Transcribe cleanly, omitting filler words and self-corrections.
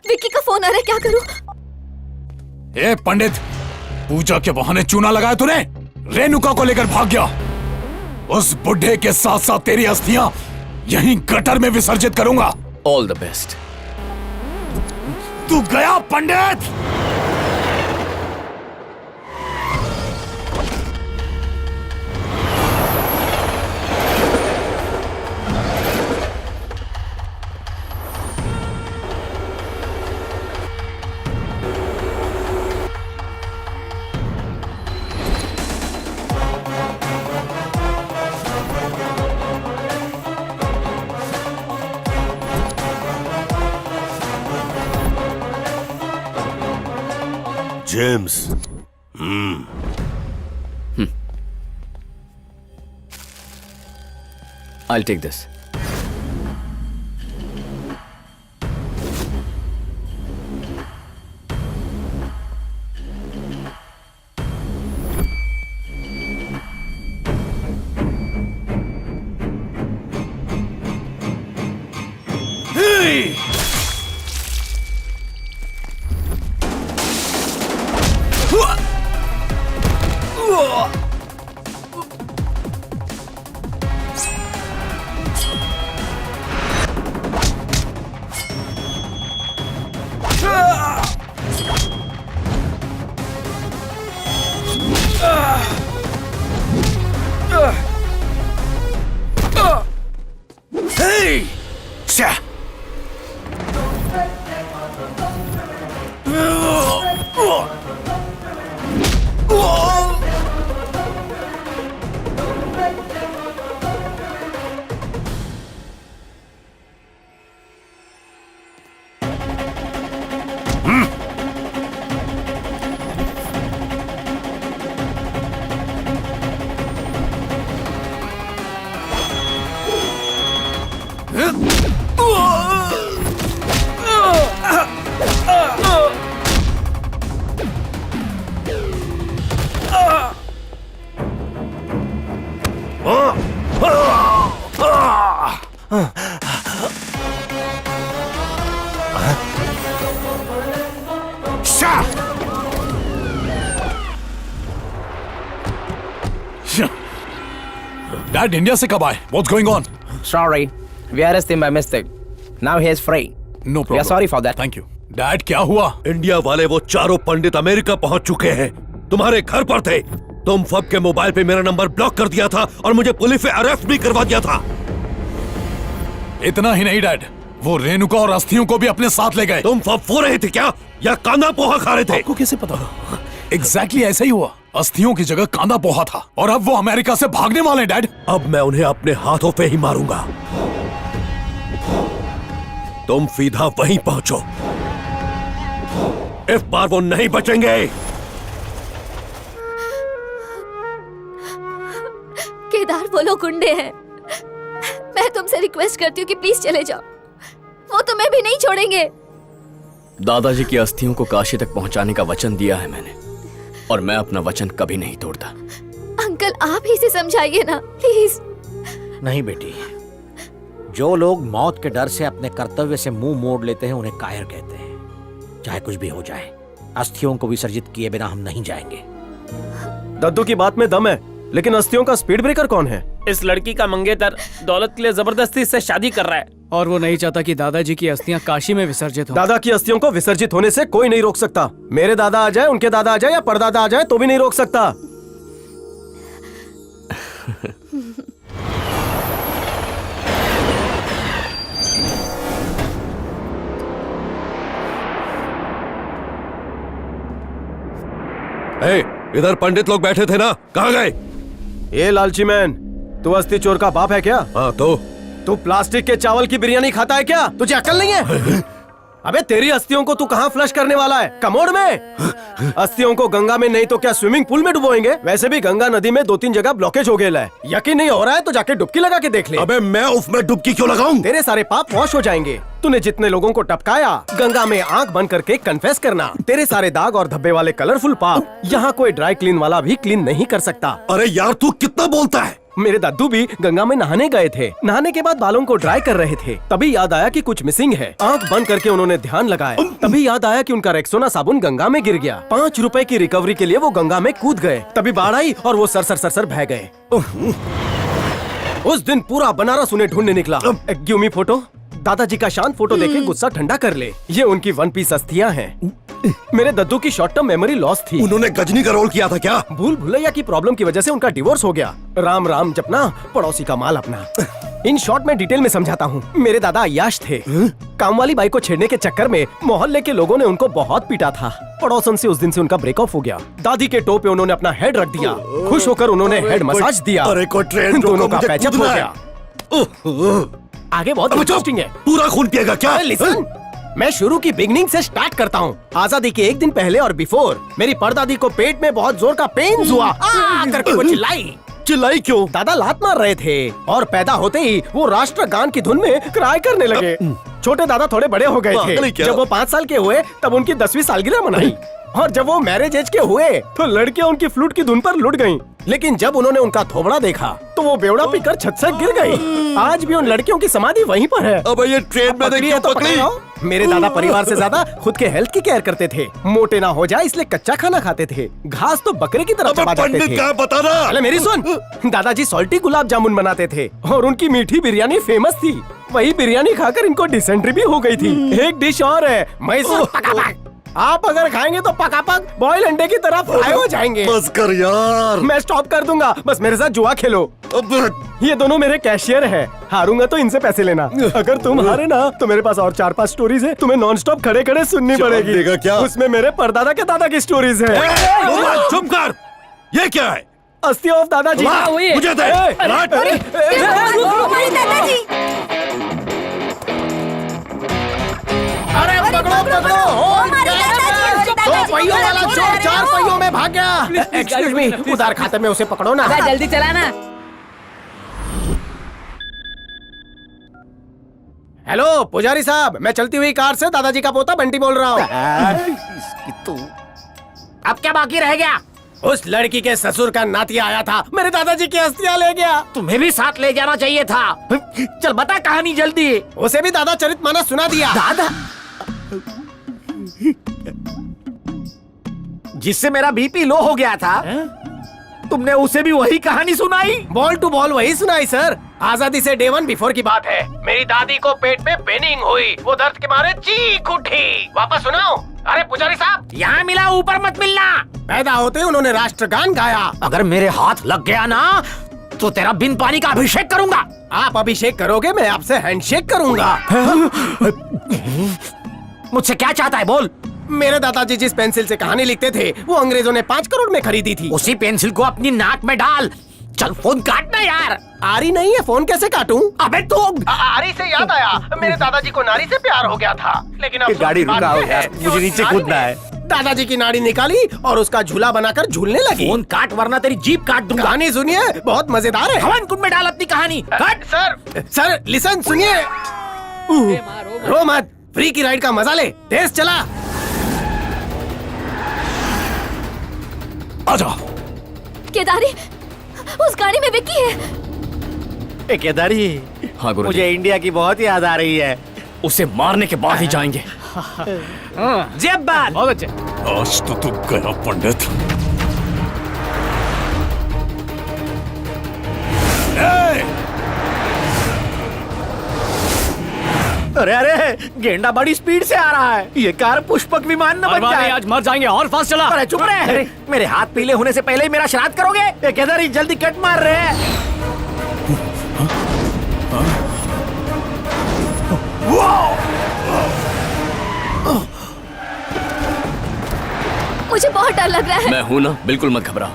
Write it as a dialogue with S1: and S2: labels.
S1: विक्की का फोन आ रहा है, क्या करूं?
S2: ए पंडित, पूजा के बहाने चूना लगाया तूने, रेणुका को लेकर भाग गया। उस बुढ़े के साथ साथ तेरी अस्थियां यहीं गटर में विसर्जित करूंगा।
S3: All the best.
S2: तू गया pandit.
S4: James,
S3: I'll take this.
S2: Dad India से कब आए? What's going on?
S5: Sorry, we arrested him by mistake. Now he is free.
S2: No problem.
S5: We are sorry for that.
S2: Thank you. Dad क्या हुआ?
S4: India वाले वो चारों पंडित अमेरिका पहुंच चुके हैं। तुम्हारे घर पर थे। तुम फब के मोबाइल पे मेरा नंबर ब्लॉक कर दिया था और मुझे पुलिस से अरेस्ट भी करवा दिया था।
S2: इतना ही नहीं डैड, वो रेणुका और अस्थियों को भी अपने साथ ले गए।
S4: तुम फब हो रहे थे क्या या कांदा पोहा खा रहे थे?
S2: आपको कैसे पता? एग्जैक्टली ऐसा ही हुआ। अस्थियों की जगह कांदा पोहा था और अब वो अमेरिका से भागने वाले हैं डैड।
S4: अब मैं उन्हें अपने हाथों पे ही मारूंगा। तुम सीधा वहीं पहुंचो। इस बार वो नहीं बचेंगे।
S1: केदार, वो लोग गुंडे हैं। मैं तुमसे रिक्वेस्ट करती हूँ कि प्लीज चले जाओ। वो तुम्हें भी नहीं छोड़ेंगे।
S3: दादाजी की अस्थियों को काशी तक पहुंचाने का वचन दिया है मैंने, और मैं अपना वचन कभी नहीं तोड़ता।
S1: अंकल, आप ही से समझाइए ना प्लीज।
S6: नहीं बेटी, जो लोग मौत के डर से अपने कर्तव्य से मुंह मोड़ लेते हैं उन्हें कायर कहते हैं। चाहे कुछ भी हो जाए, अस्थियों को विसर्जित किए बिना हम नहीं जाएंगे।
S7: दद्दू की बात में दम है, लेकिन अस्थियों का स्पीड ब्रेकर कौन है? इस लड़की का मंगेतर दौलत के लिए जबरदस्ती इससे शादी कर रहा है,
S8: और वो नहीं चाहता कि दादाजी की अस्थियां काशी में विसर्जित हो।
S7: दादा की अस्थियों को विसर्जित होने से कोई नहीं रोक सकता। मेरे दादा आ जाए, उनके दादा आ जाए या परदादा आ जाए तो भी नहीं रोक सकता।
S4: इधर पंडित लोग बैठे थे ना, कहाँ गए?
S7: ये लालची मैन, तू अस्थि चोर का बाप है क्या?
S4: हाँ तो
S7: तू प्लास्टिक के चावल की बिरयानी खाता है क्या? तुझे अक्ल नहीं है? अबे तेरी अस्थियों को तू कहाँ फ्लश करने वाला है? कमोड में? अस्थियों को गंगा में नहीं तो क्या स्विमिंग पूल में डुबोएंगे? वैसे भी गंगा नदी में 2-3 जगह ब्लॉकेज हो गया है। यकीन नहीं हो रहा है तो जाके डुबकी लगा के देख ले।
S4: अबे मैं उसमें डुबकी क्यों लगाऊं?
S7: तेरे सारे पाप वॉश हो जाएंगे। तूने जितने लोगों को टपकाया, गंगा में आंख बंद करके कन्फेस करना। तेरे सारे दाग और धब्बे वाले कलरफुल पाप यहाँ कोई ड्राई क्लीन वाला भी क्लीन नहीं कर सकता।
S4: अरे यार, तू कितना बोलता है?
S7: मेरे दादू भी गंगा में नहाने गए थे। नहाने के बाद बालों को ड्राई कर रहे थे, तभी याद आया कि कुछ मिसिंग है। आंख बंद करके उन्होंने ध्यान लगाया, तभी याद आया कि उनका रेक्सोना साबुन गंगा में गिर गया। 5 रुपए की रिकवरी के लिए वो गंगा में कूद गए, तभी बाढ़ आई और वो सर बह गए। उस दिन पूरा बनारस उन्हें ढूंढने निकला। Give me photo. दादाजी का शांत फोटो देखे गुस्सा ठंडा कर ले। ये उनकी 1 पीस अस्थियां हैं। मेरे दद्दू की शॉर्ट टर्म मेमोरी लॉस थी।
S4: उन्होंने गजनी का रोल किया था क्या?
S7: भूल भुलैया की प्रॉब्लम की वजह से उनका डिवोर्स हो गया। राम राम जपना, पड़ोसी का माल अपना। इन शॉर्ट में डिटेल में समझाता हूँ। मेरे दादा अय्याश थे। काम वाली बाई को छेड़ने के चक्कर में मोहल्ले के लोगों ने उनको बहुत पीटा था। पड़ोसन से उस दिन से उनका ब्रेकअप हो गया। दादी के टो पे उन्होंने अपना हेड रख दिया। खुश होकर उन्होंने हेड मसाज दिया।
S4: अरे कोई ट्रेन
S7: दोनों का पैचअप हो गया। आगे बहुत इंटरेस्टिंग है।
S4: पूरा खून पिएगा क्या?
S7: लिसन, मैं शुरू की बिगनिंग से स्टार्ट करता हूँ। आजादी के 1 दिन पहले और बिफोर मेरी परदादी को पेट में बहुत जोर का पेन हुआ करके वो चिल्लाई।
S4: चिल्लाई क्यों?
S7: दादा लात मार रहे थे और पैदा होते ही वो राष्ट्रगान की धुन में क्राई करने लगे। छोटे दादा थोड़े बड़े हो गए थे। जब वो 5 साल के हुए तब उनकी 10वीं सालगिरह मनाई, और जब वो मैरिज एज के हुए तो लड़कियां उनकी फ्लूट की धुन पर लुट गईं। लेकिन जब उन्होंने उनका थोबड़ा देखा तो वो बेवड़ा पीकर छत से गिर गई। आज भी उन लड़कियों की समाधि वहीं पर है।
S4: अब ये ट्रेन में
S7: पकड़ी है तो पकड़ी हो। मेरे दादा परिवार से ज्यादा खुद के हेल्थ की केयर करते थे। मोटे ना हो जाए इसलिए कच्चा खाना खाते थे। घास तो बकरे की तरह चबा जाते थे।
S4: क्या बताना?
S7: अरे मेरी सुन, दादाजी सॉल्टी गुलाब जामुन बनाते थे और उनकी मीठी बिरयानी फेमस थी। वही बिरयानी खाकर इनको डिसेंट्री भी हो गई थी। एक डिश और है, मैसूर पकापक। आप अगर खाएंगे तो पकापक बॉयल अंडे की तरह फ्राई हो जाएंगे।
S4: बस कर यार।
S7: मैं स्टॉप कर दूंगा, बस मेरे साथ जुआ खेलो। ये दोनों मेरे कैशियर हैं। हारूंगा तो इनसे पैसे लेना। अगर तुम हारे ना तो मेरे पास और 4-5 स्टोरीज है, तुम्हें नॉन स्टॉप खड़े खड़े सुननी पड़ेगी।
S4: देगा क्या?
S7: उसमें मेरे परदादा के दादा की स्टोरीज है।
S4: चुप कर। ये क्या है?
S7: अस्थि ऑफ दादाजी।
S4: मुझे दे।
S7: अरे पकड़ो पकड़ो। दो पहियों वाला चोर 4 पहियों में भाग गया। एक्सक्यूज मी, उधार खाते में उसे पकड़ो ना।
S9: जल्दी चलाना।
S7: हेलो पुजारी साहब, मैं चलती हुई कार से दादाजी का पोता बंटी बोल रहा हूँ।
S6: अब क्या बाकी रह गया?
S7: उस लड़की के ससुर का नातिया आया था, मेरे दादाजी की अस्थियां ले गया।
S6: तुम्हें भी साथ ले जाना चाहिए था। चल बता कहानी जल्दी।
S7: उसे भी दादा चरितमानस सुना दिया।
S6: दादा, जिससे मेरा बीपी लो हो गया था, तुमने उसे भी वही कहानी सुनाई?
S7: बॉल टू बॉल वही सुनाई सर। आजादी से डे 1 बिफोर की बात है। मेरी दादी को पेट में पेनिंग हुई, वो दर्द के मारे चीख उठी। वापस सुनाओ। अरे पुजारी साहब,
S6: यहाँ मिला ऊपर मत मिलना।
S7: पैदा होते ही उन्होंने राष्ट्रगान गाया।
S6: अगर मेरे हाथ लग गया ना तो तेरा बिन पानी का अभिषेक करूंगा।
S7: आप अभिषेक करोगे, मैं आपसे हैंडशेक करूंगा।
S6: मुझसे क्या चाहता है बोल।
S7: मेरे दादाजी जिस पेंसिल से कहानी लिखते थे वो अंग्रेजों ने 5 करोड़ में खरीदी थी।
S6: उसी पेंसिल को अपनी नाक में डाल। चल फोन काटना यार।
S7: आरी नहीं है, फोन कैसे काटूं?
S6: अबे तू
S7: आरी से याद आया, मेरे दादाजी को नारी से प्यार हो गया था। लेकिन अब
S6: गाड़ी रुकाओ यार, मुझे नीचे कूदना है।
S7: दादाजी की नाड़ी निकाली और उसका झूला बनाकर झूलने लगी।
S6: फोन काट वरना तेरी जीप काट दूंगा।
S7: कहानी सुनिए, बहुत मजेदार है।
S6: हवन कुंड में डाल अपनी कहानी। काट।
S7: सर लिसन सुनिए। रो मत, फ्री की राइड का मजा ले। तेज चला।
S2: आजा।
S1: केदारी, उस गाड़ी में विक्की है।
S6: केदारी,
S3: हाँ गुरुजी।
S6: मुझे इंडिया की बहुत याद आ रही है।
S3: उसे मारने के बाद ही जाएंगे।
S6: जब बात।
S8: बहुत अच्छे।
S2: आज तो तू गया पंडित।
S6: अरे अरे, गेंडा बड़ी स्पीड से आ रहा है। ये कार पुष्पक विमान न बन जाए।
S8: आज मर जाएंगे, और फास्ट चला।
S6: अरे चुप रहे। मेरे हाथ पीले होने से पहले ही मेरा श्राद्ध करोगे? ये केदारी जल्दी कट मार रहे हैं।
S1: मुझे बहुत डर लग रहा है।
S3: मैं हूं ना, बिल्कुल मत घबराओ।